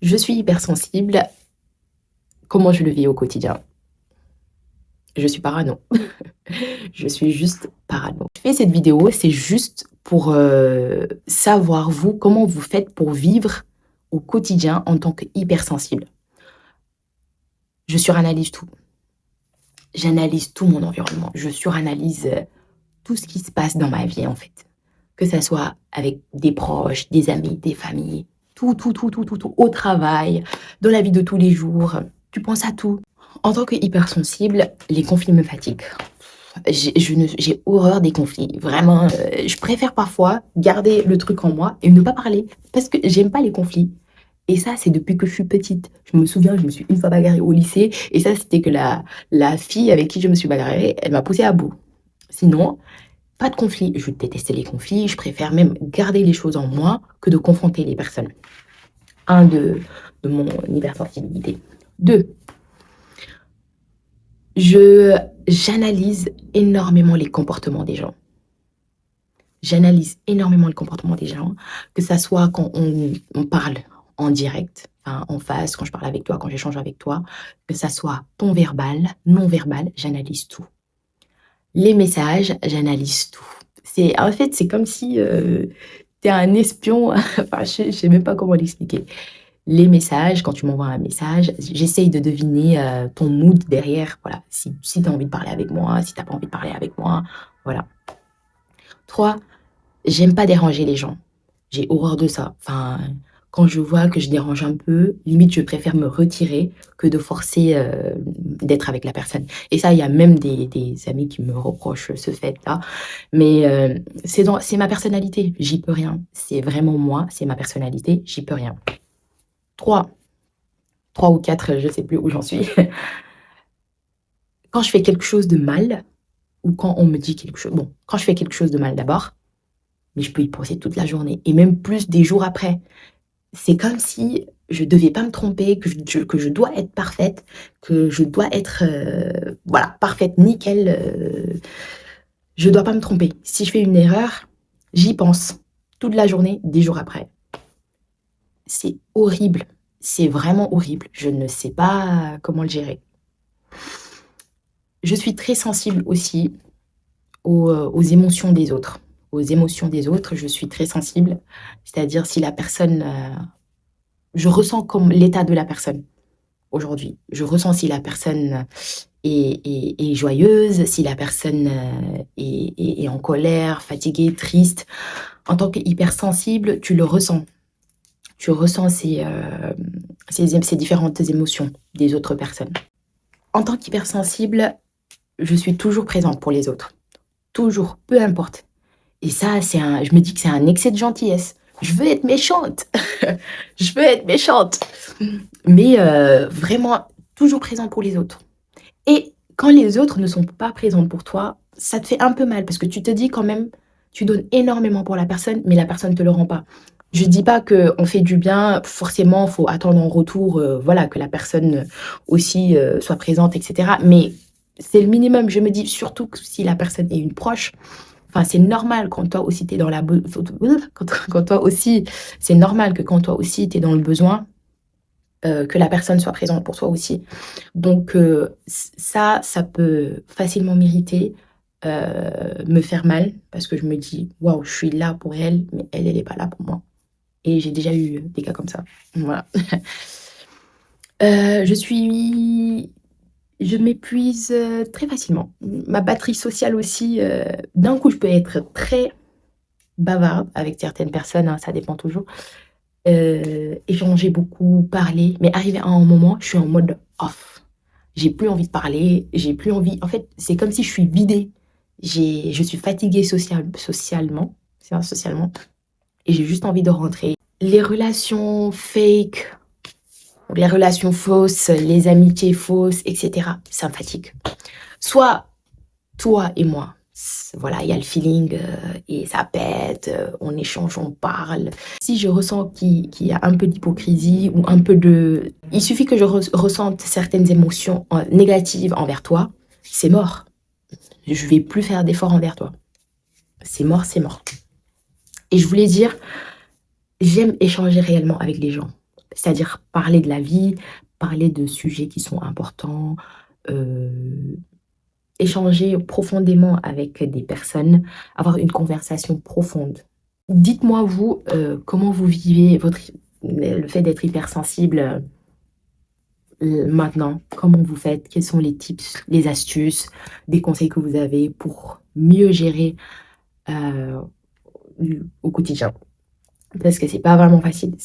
Je suis hypersensible. Comment je le vis au quotidien? Je suis parano. Je suis juste parano. Je fais cette vidéo, c'est juste pour savoir, vous, comment vous faites pour vivre au quotidien en tant qu'hypersensible. Je suranalyse tout. J'analyse tout mon environnement. Je suranalyse tout ce qui se passe dans ma vie, en fait. Que ça soit avec des proches, des amis, des familles, tout, au travail, dans la vie de tous les jours. Tu penses à tout. En tant qu'hypersensible, les conflits me fatiguent. J'ai horreur des conflits. Vraiment, je préfère parfois garder le truc en moi et ne pas parler parce que j'aime pas les conflits. Et ça, c'est depuis que je suis petite. Je me souviens, je me suis une fois bagarrée au lycée et ça, c'était que la fille avec qui je me suis bagarrée, elle m'a poussée à bout. Sinon, pas de conflit. Je déteste les conflits. Je préfère même garder les choses en moi que de confronter les personnes. Un, de mon hypersensibilité. Deux, j'analyse énormément les comportements des gens. J'analyse énormément le comportement des gens, que ça soit quand on parle en direct, enfin, en face, quand je parle avec toi, quand j'échange avec toi, que ça soit ton verbal, non verbal, j'analyse tout. Les messages, j'analyse tout. En fait, c'est comme si tu es un espion, enfin, je ne sais même pas comment l'expliquer. Les messages, quand tu m'envoies un message, j'essaye de deviner ton mood derrière. Voilà, si tu as envie de parler avec moi, si tu n'as pas envie de parler avec moi. Voilà. 3, j'aime pas déranger les gens. J'ai horreur de ça. Enfin, quand je vois que je dérange un peu, limite, je préfère me retirer que de forcer d'être avec la personne. Et ça, il y a même des amis qui me reprochent ce fait-là. Mais c'est ma personnalité. J'y peux rien. C'est vraiment moi, c'est ma personnalité. J'y peux rien. 3 ou 4, je sais plus où j'en suis. Quand je fais quelque chose de mal, ou quand on me dit quelque chose... Bon, quand je fais quelque chose de mal d'abord, mais je peux y penser toute la journée, et même plus des jours après. C'est comme si je devais pas me tromper, que je dois être parfaite, que je dois être voilà, parfaite, nickel. Je dois pas me tromper. Si je fais une erreur, j'y pense toute la journée, des jours après. C'est horrible. C'est vraiment horrible. Je ne sais pas comment le gérer. Je suis très sensible aussi aux émotions des autres. Aux émotions des autres, je suis très sensible. C'est-à-dire si la personne... je ressens comme l'état de la personne aujourd'hui. Je ressens si la personne est joyeuse, si la personne est en colère, fatiguée, triste. En tant qu'hypersensible, tu le ressens. Tu ressens ces différentes émotions des autres personnes. En tant qu'hypersensible, je suis toujours présente pour les autres. Toujours, peu importe. Et ça, je me dis que c'est un excès de gentillesse. Je veux être méchante. Je veux être méchante. Mais vraiment, toujours présente pour les autres. Et quand les autres ne sont pas présents pour toi, ça te fait un peu mal parce que tu te dis quand même, tu donnes énormément pour la personne, mais la personne ne te le rend pas. Je ne dis pas qu'on fait du bien, forcément, il faut attendre en retour voilà, que la personne aussi soit présente, etc. Mais c'est le minimum. Je me dis surtout que si la personne est une proche, enfin, c'est normal quand toi aussi tu es dans la... Quand toi aussi, c'est normal que quand toi aussi tu es dans le besoin, que la personne soit présente pour toi aussi. Donc ça peut facilement m'irriter, me faire mal, parce que je me dis: «Waouh, je suis là pour elle, mais elle est pas là pour moi» et j'ai déjà eu des cas comme ça. Voilà. Je m'épuise, très facilement. Ma batterie sociale aussi, d'un coup, je peux être très bavarde avec certaines personnes, hein, ça dépend toujours. Échanger beaucoup, parler, mais arrivé à un moment, je suis en mode off. J'ai plus envie de parler, j'ai plus envie... En fait, c'est comme si je suis vidée. Je suis fatiguée socialement, et j'ai juste envie de rentrer. Les relations fake, les relations fausses, les amitiés fausses, etc., ça me fatigue. Soit toi et moi, voilà, il y a le feeling et ça pète, on échange, on parle. Si je ressens qu'il y a un peu d'hypocrisie ou un peu de... Il suffit que je ressente certaines émotions négatives envers toi, c'est mort. Je vais plus faire d'efforts envers toi. C'est mort, c'est mort. Et je voulais dire, j'aime échanger réellement avec les gens. C'est-à-dire parler de la vie, parler de sujets qui sont importants, heu, échanger profondément avec des personnes, avoir une conversation profonde. Dites-moi vous, comment vous vivez le fait d'être hypersensible, maintenant? Comment vous faites? Quels sont les tips, les astuces, des conseils que vous avez pour mieux gérer, heu, au quotidien? Parce que c'est pas vraiment facile.